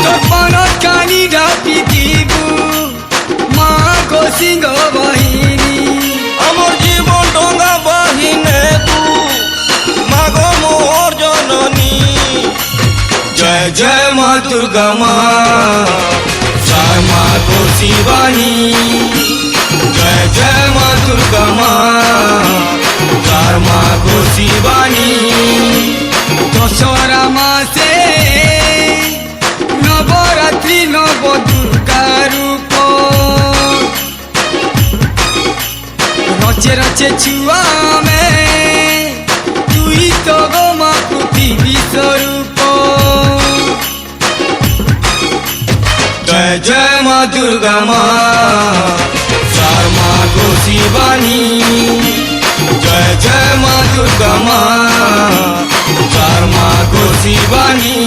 সপনত কানি ঢাকি দিবু মা গো সিংহ বাহিনী আমার জীবন ডঙ্গা বাহিনে তু মাগো মোর জননী জয় জয় মা দুর্গা মা জয় মা গো শিবানী জয় জয় মা দুর্গা মা জয় মা গো শিবানী দশহরা মাসে নবরাত্রি নব দুর্গা রূপ রচে রচে ছুয়া মে তুই তো গো মা পৃথিবী স্বরূপ জয় জয় মা দুর্গা মা জয় মা গো শিবানী জয় জয় মা দুর্গা মা জয় মা গো শিবানী